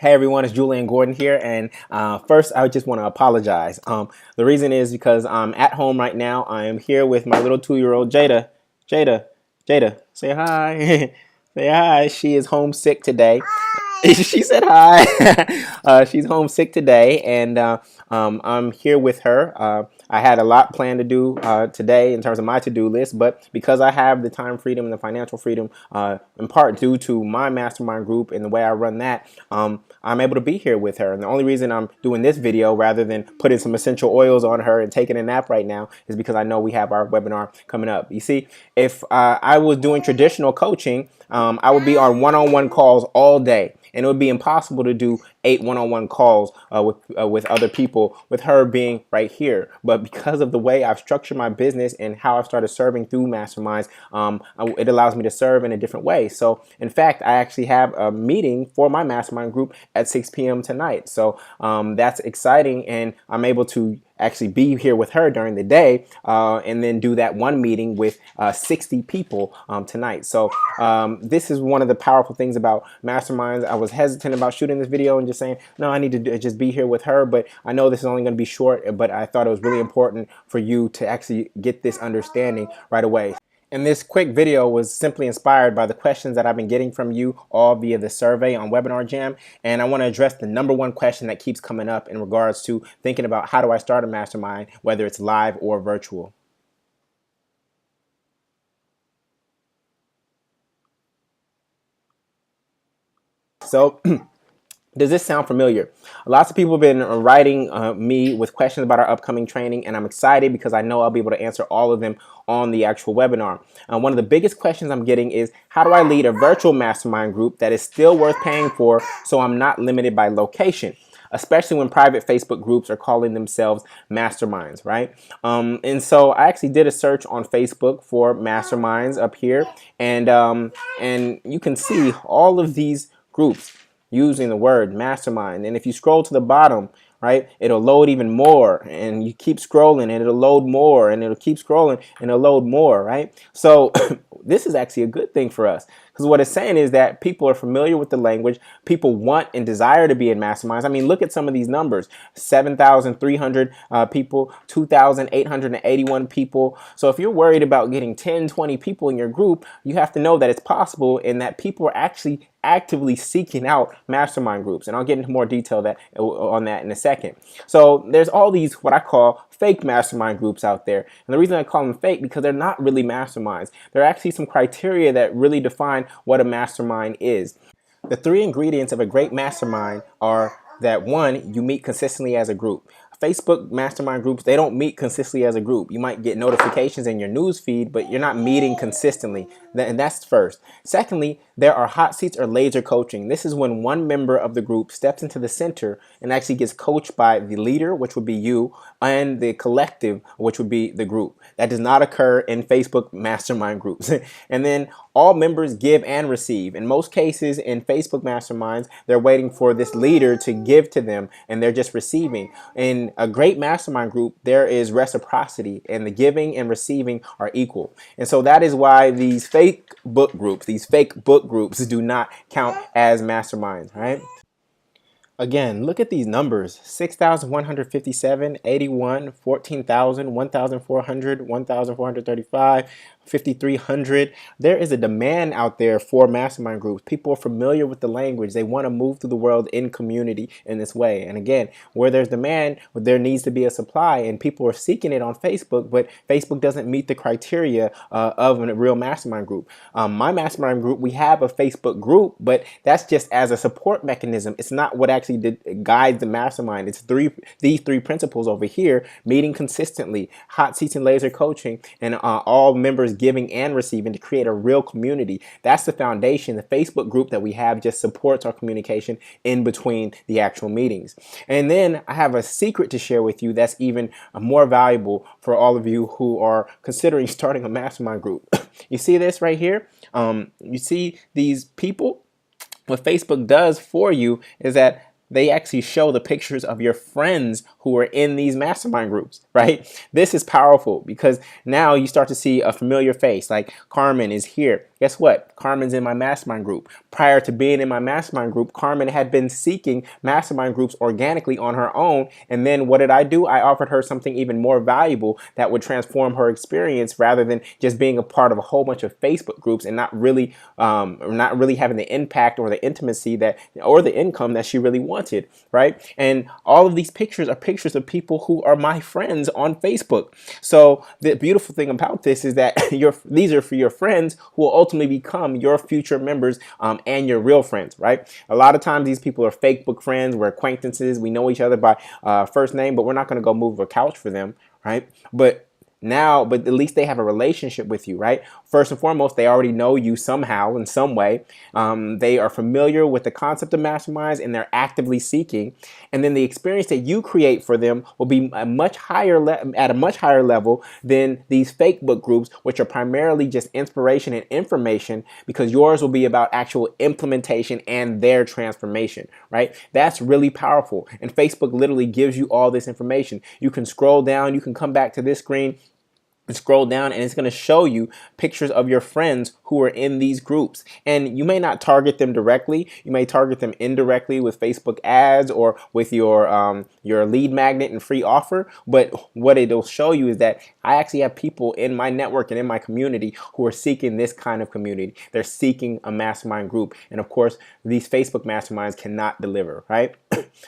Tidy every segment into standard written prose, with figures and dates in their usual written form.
Hey everyone, it's Julian Gordon here, and first I just want to apologize. The reason is because I'm at home right now. I am here with my little 2-year-old Jada. Jada, say hi. Say hi. She is homesick today. She said hi. She's homesick today, and I'm here with her. I had a lot planned to do today in terms of my to-do list, but because I have the time freedom and the financial freedom, in part due to my mastermind group and the way I run that, I'm able to be here with her. And the only reason I'm doing this video rather than putting some essential oils on her and taking a nap right now is because I know we have our webinar coming up. You see, if I was doing traditional coaching, I would be on one-on-one calls all day. And it would be impossible to do 8 one-on-one calls with other people, with her being right here. But because of the way I've structured my business and how I've started serving through Masterminds, it allows me to serve in a different way. So, in fact, I actually have a meeting for my Mastermind group at 6 p.m. tonight. So that's exciting, and I'm able to actually be here with her during the day and then do that one meeting with 60 people tonight. So this is one of the powerful things about Masterminds. I was hesitant about shooting this video and just saying, no, I need to just be here with her, but I know this is only going to be short, but I thought it was really important for you to actually get this understanding right away. And this quick video was simply inspired by the questions that I've been getting from you all via the survey on Webinar Jam. And I want to address the #1 question that keeps coming up in regards to thinking about how do I start a mastermind, whether it's live or virtual. So does this sound familiar? Lots of people have been writing me with questions about our upcoming training, and I'm excited because I know I'll be able to answer all of them on the actual webinar. One of the biggest questions I'm getting is, how do I lead a virtual mastermind group that is still worth paying for so I'm not limited by location? Especially when private Facebook groups are calling themselves masterminds, right? And so I actually did a search on Facebook for masterminds up here, and you can see all of these groups using the word mastermind. And if you scroll to the bottom, right, it'll load even more, and you keep scrolling and it'll load more, and it'll keep scrolling and it'll load more, right? So this is actually a good thing for us, because what it's saying is that people are familiar with the language. People want and desire to be in masterminds. I mean, look at some of these numbers: 7,300 people, 2,881 people. So if you're worried about getting 10, 20 people in your group, you have to know that it's possible and that people are actually actively seeking out mastermind groups. And I'll get into more detail on that in a second. So there's all these what I call fake mastermind groups out there. And the reason I call them fake, because they're not really masterminds. There are actually some criteria that really define what a mastermind is. The 3 ingredients of a great mastermind are that, 1, you meet consistently as a group. Facebook mastermind groups, they don't meet consistently as a group. You might get notifications in your news feed, but you're not meeting consistently. And that's first. Secondly, there are hot seats or laser coaching. This is when one member of the group steps into the center and actually gets coached by the leader, which would be you, and the collective, which would be the group. That does not occur in Facebook mastermind groups. And then all members give and receive. In most cases in Facebook masterminds, they're waiting for this leader to give to them, and they're just receiving. In a great mastermind group, there is reciprocity, and the giving and receiving are equal. And so that is why these fake book groups do not count as masterminds, right? Again, look at these numbers: 6,157, 81, 14,000, 1,400, 1,435, 5,300. There is a demand out there for mastermind groups. People are familiar with the language. They want to move through the world in community in this way. And again, where there's demand, there needs to be a supply, and people are seeking it on Facebook, but Facebook doesn't meet the criteria of a real mastermind group. My mastermind group, we have a Facebook group, but that's just as a support mechanism. It's not what actually guides the mastermind. It's these 3 principles over here: meeting consistently, hot seats and laser coaching, and all members giving and receiving to create a real community. That's the foundation. The Facebook group that we have just supports our communication in between the actual meetings. And then I have a secret to share with you that's even more valuable for all of you who are considering starting a mastermind group. You see this right here? You see these people? What Facebook does for you is that they actually show the pictures of your friends who are in these mastermind groups, right? This is powerful because now you start to see a familiar face, like Carmen is here. Guess what? Carmen's in my mastermind group. Prior to being in my mastermind group, Carmen had been seeking mastermind groups organically on her own. And then what did I do? I offered her something even more valuable that would transform her experience rather than just being a part of a whole bunch of Facebook groups and not really having the impact or the intimacy that or the income that she really wanted, right? And all of these pictures are pictures of people who are my friends on Facebook. So the beautiful thing about this is that these are for your friends who will ultimately become your future members and your real friends, right? A lot of times these people are fake book friends, we're acquaintances, we know each other by first name, but we're not going to go move a couch for them, right? But at least they have a relationship with you, right? First and foremost, they already know you somehow in some way. They are familiar with the concept of masterminds and they're actively seeking. And then the experience that you create for them will be at a much higher level than these fake book groups, which are primarily just inspiration and information, because yours will be about actual implementation and their transformation, right? That's really powerful. And Facebook literally gives you all this information. You can scroll down, you can come back to this screen, and scroll down, and it's going to show you pictures of your friends who are in these groups. And you may not target them directly. You may target them indirectly with Facebook ads or with your lead magnet and free offer. But what it'll show you is that I actually have people in my network and in my community who are seeking this kind of community. They're seeking a mastermind group. And of course, these Facebook masterminds cannot deliver, right?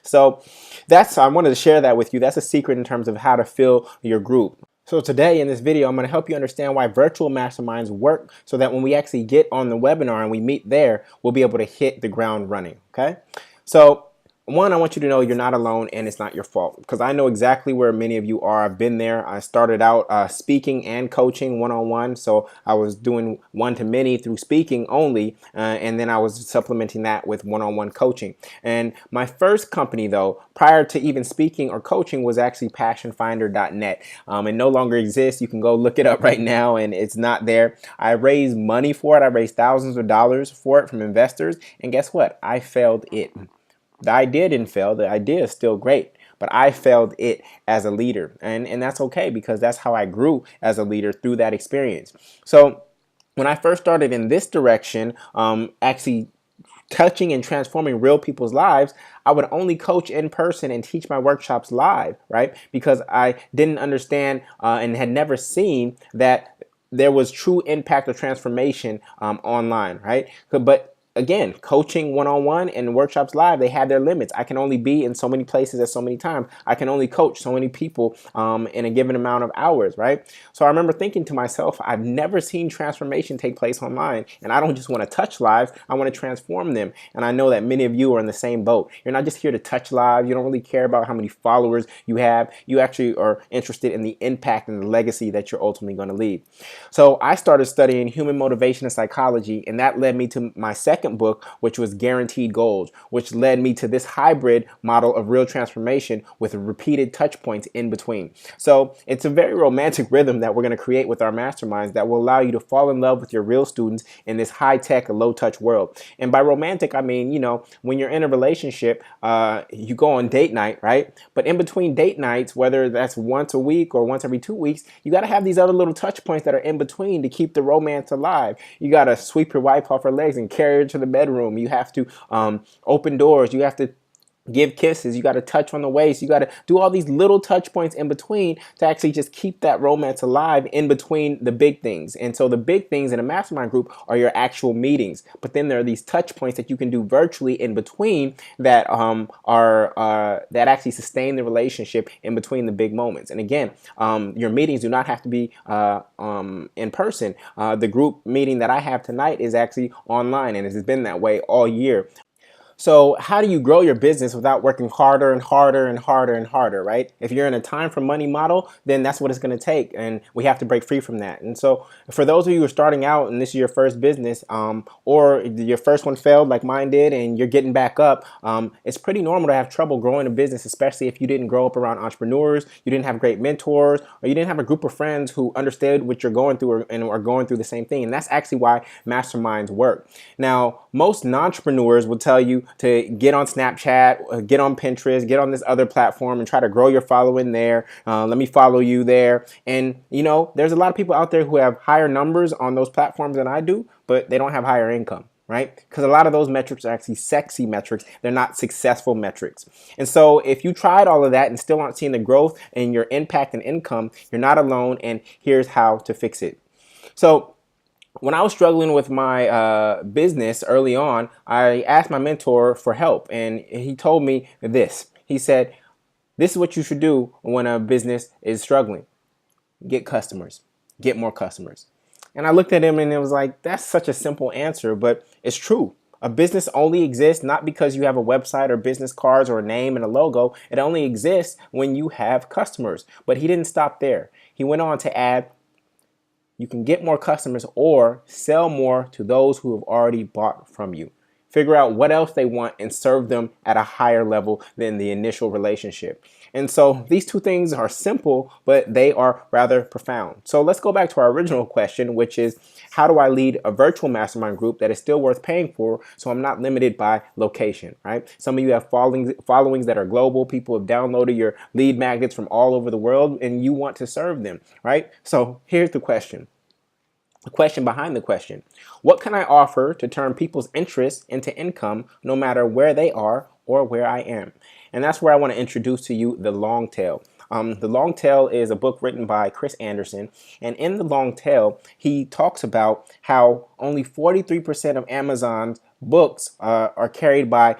So I wanted to share that with you. That's a secret in terms of how to fill your group. So today in this video, I'm going to help you understand why virtual masterminds work so that when we actually get on the webinar and we meet there, we'll be able to hit the ground running, okay? So one, I want you to know you're not alone and it's not your fault, because I know exactly where many of you are. I've been there. I started out speaking and coaching one-on-one. So I was doing one-to-many through speaking only, and then I was supplementing that with one-on-one coaching. And my first company, though, prior to even speaking or coaching, was actually passionfinder.net. It no longer exists. You can go look it up right now and it's not there. I raised money for it. I raised thousands of dollars for it from investors. And guess what? I failed it. The idea didn't fail. The idea is still great, but I failed it as a leader. And that's okay, because that's how I grew as a leader, through that experience. So when I first started in this direction, actually touching and transforming real people's lives, I would only coach in person and teach my workshops live, right? Because I didn't understand and had never seen that there was true impact or transformation online, right? But again, coaching one-on-one and workshops live, they have their limits. I can only be in so many places at so many times. I can only coach so many people in a given amount of hours, right? So I remember thinking to myself, I've never seen transformation take place online, and I don't just want to touch lives, I want to transform them. And I know that many of you are in the same boat. You're not just here to touch lives. You don't really care about how many followers you have. You actually are interested in the impact and the legacy that you're ultimately going to leave. So I started studying human motivation and psychology, and that led me to my second book, which was Guaranteed Goals, which led me to this hybrid model of real transformation with repeated touch points in between. So it's a very romantic rhythm that we're going to create with our masterminds that will allow you to fall in love with your real students in this high-tech, low-touch world. And by romantic, I mean, you know, when you're in a relationship, you go on date night, right? But in between date nights, whether that's once a week or once every 2 weeks, you got to have these other little touch points that are in between to keep the romance alive. You got to sweep your wife off her legs and carry her to the bedroom. You have to open doors. You have to give kisses. You got to touch on the waist. You got to do all these little touch points in between to actually just keep that romance alive in between the big things. And so the big things in a mastermind group are your actual meetings. But then there are these touch points that you can do virtually in between that that actually sustain the relationship in between the big moments. And again, your meetings do not have to be in person. The group meeting that I have tonight is actually online, and it has been that way all year. So how do you grow your business without working harder and harder and harder and harder, right? If you're in a time for money model, then that's what it's going to take. And we have to break free from that. And so for those of you who are starting out and this is your first business, or your first one failed like mine did and you're getting back up, it's pretty normal to have trouble growing a business, especially if you didn't grow up around entrepreneurs, you didn't have great mentors, or you didn't have a group of friends who understood what you're going through and are going through the same thing. And that's actually why masterminds work. Now, most non-entrepreneurs will tell you, to get on Snapchat, get on Pinterest, get on this other platform and try to grow your following there. Let me follow you there. And, you know, there's a lot of people out there who have higher numbers on those platforms than I do, but they don't have higher income, right? Because a lot of those metrics are actually sexy metrics. They're not successful metrics. And so if you tried all of that and still aren't seeing the growth in your impact and income, you're not alone. And here's how to fix it. So when I was struggling with my business early on, I asked my mentor for help, and he told me this. He said, this is what you should do when a business is struggling. Get customers. Get more customers. And I looked at him and it was like, that's such a simple answer, but it's true. A business only exists not because you have a website or business cards or a name and a logo. It only exists when you have customers. But he didn't stop there. He went on to add, you can get more customers or sell more to those who have already bought from you. Figure out what else they want and serve them at a higher level than the initial relationship. And so these two things are simple, but they are rather profound. So let's go back to our original question, which is, how do I lead a virtual mastermind group that is still worth paying for so I'm not limited by location, right? Some of you have followings that are global. People have downloaded your lead magnets from all over the world and you want to serve them, right? So here's the question. The question behind the question. What can I offer to turn people's interest into income no matter where they are or where I am? And that's where I want to introduce to you The Long Tail. The Long Tail is a book written by Chris Anderson. And in The Long Tail, he talks about how only 43% of Amazon's books are carried by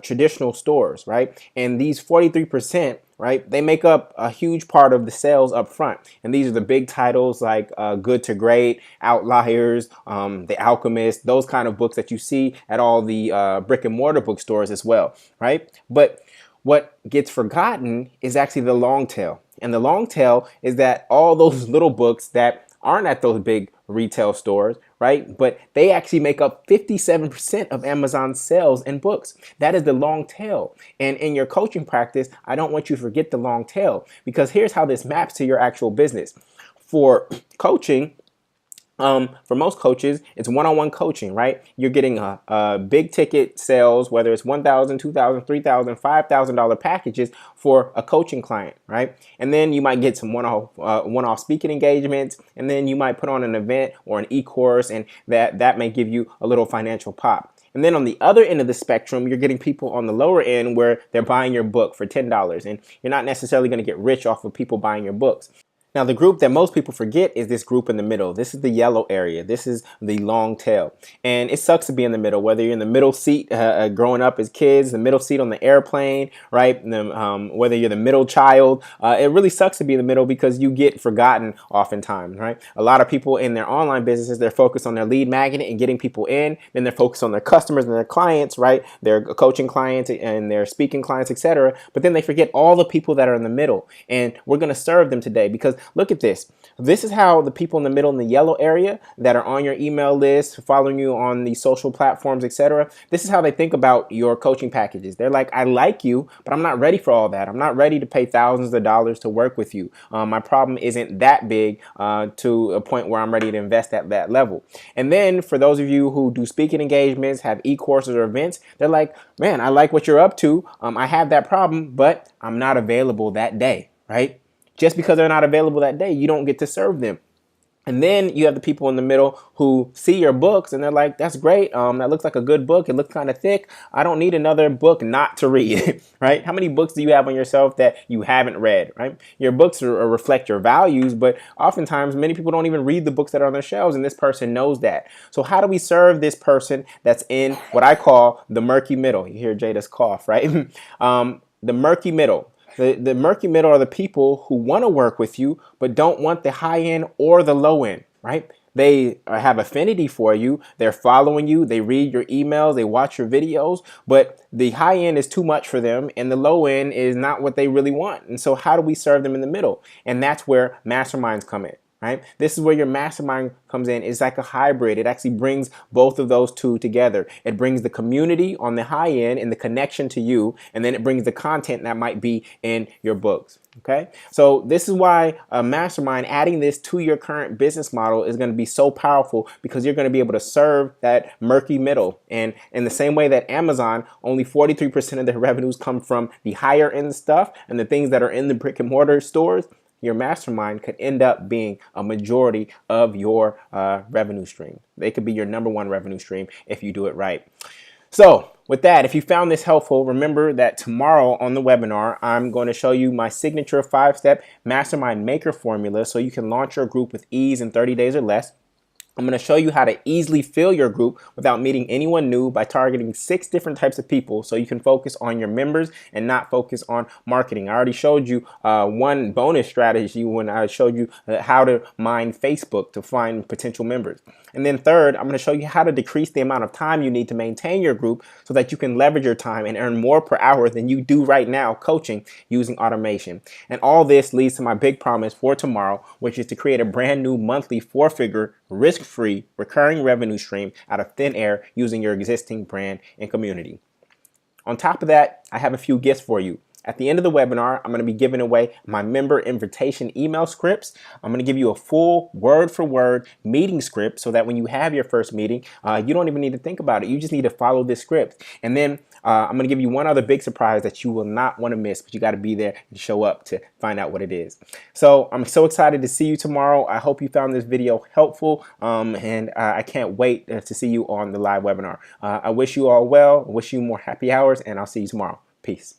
traditional stores, right? And these 43%, right, they make up a huge part of the sales up front. And these are the big titles like Good to Great, Outliers, The Alchemist, those kind of books that you see at all the brick and mortar bookstores as well, right? But what gets forgotten is actually the long tail. And the long tail is that all those little books that aren't at those big retail stores, right? But they actually make up 57% of Amazon's sales in books. That is the long tail. And in your coaching practice, I don't want you to forget the long tail, because here's how this maps to your actual business. For coaching, for most coaches, it's one-on-one coaching, right? You're getting a big ticket sales, whether it's $1,000, $2,000, $3,000, $5,000 packages for a coaching client, right? And then you might get some one-off speaking engagements, and then you might put on an event or an e-course, and that may give you a little financial pop. And then on the other end of the spectrum, you're getting people on the lower end where they're buying your book for $10, and you're not necessarily going to get rich off of people buying your books. Now, the group that most people forget is this group in the middle. This is the yellow area. This is the long tail. And it sucks to be in the middle, whether you're in the middle seat growing up as kids, the middle seat on the airplane, right? Whether you're the middle child. It really sucks to be in the middle because you get forgotten oftentimes, right? A lot of people in their online businesses, they're focused on their lead magnet and getting people in. Then they're focused on their customers and their clients, right? Their coaching clients and their speaking clients, etc. But then they forget all the people that are in the middle. And we're going to serve them today because look at this. This is how the people in the middle in the yellow area that are on your email list, following you on the social platforms, etc. This is how they think about your coaching packages. They're like, I like you, but I'm not ready for all that. I'm not ready to pay thousands of dollars to work with you. My problem isn't that big to a point where I'm ready to invest at that level. And then for those of you who do speaking engagements, have e-courses or events, they're like, man, I like what you're up to. I have that problem, but I'm not available that day, right? Just because they're not available that day, you don't get to serve them. And then you have the people in the middle who see your books and they're like, that's great. That looks like a good book. It looks kind of thick. I don't need another book not to read, right? How many books do you have on yourself that you haven't read, right? Your books reflect your values, but oftentimes many people don't even read the books that are on their shelves, and this person knows that. So how do we serve this person that's in what I call the murky middle? You hear Jada's cough, right? The murky middle. The murky middle are the people who want to work with you, but don't want the high end or the low end, right? They have affinity for you. They're following you. They read your emails. They watch your videos, but the high end is too much for them and the low end is not what they really want. And so how do we serve them in the middle? And that's where masterminds come in. right? This is where your mastermind comes in. It's like a hybrid. It actually brings both of those two together. It brings the community on the high end and the connection to you, and then it brings the content that might be in your books. Okay, so this is why a mastermind, adding this to your current business model, is going to be so powerful, because you're going to be able to serve that murky middle. And in the same way that Amazon, only 43% of their revenues come from the higher end stuff and the things that are in the brick and mortar stores, your mastermind could end up being a majority of your revenue stream. They could be your number one revenue stream if you do it right. So with that, if you found this helpful, remember that tomorrow on the webinar, I'm going to show you my signature 5-step mastermind maker formula so you can launch your group with ease in 30 days or less. I'm going to show you how to easily fill your group without meeting anyone new by targeting 6 different types of people, so you can focus on your members and not focus on marketing. I already showed you one bonus strategy when I showed you how to mine Facebook to find potential members. And then third, I'm going to show you how to decrease the amount of time you need to maintain your group so that you can leverage your time and earn more per hour than you do right now coaching using automation. And all this leads to my big promise for tomorrow, which is to create a brand new monthly 4-figure risk-free recurring revenue stream out of thin air using your existing brand and community. On top of that, I have a few gifts for you. At the end of the webinar, I'm going to be giving away my member invitation email scripts. I'm going to give you a full word-for-word meeting script so that when you have your first meeting, you don't even need to think about it. You just need to follow this script. And then I'm going to give you one other big surprise that you will not want to miss, but you got to be there and show up to find out what it is. So I'm so excited to see you tomorrow. I hope you found this video helpful, and I can't wait to see you on the live webinar. I wish you all well, wish you more happy hours, and I'll see you tomorrow. Peace.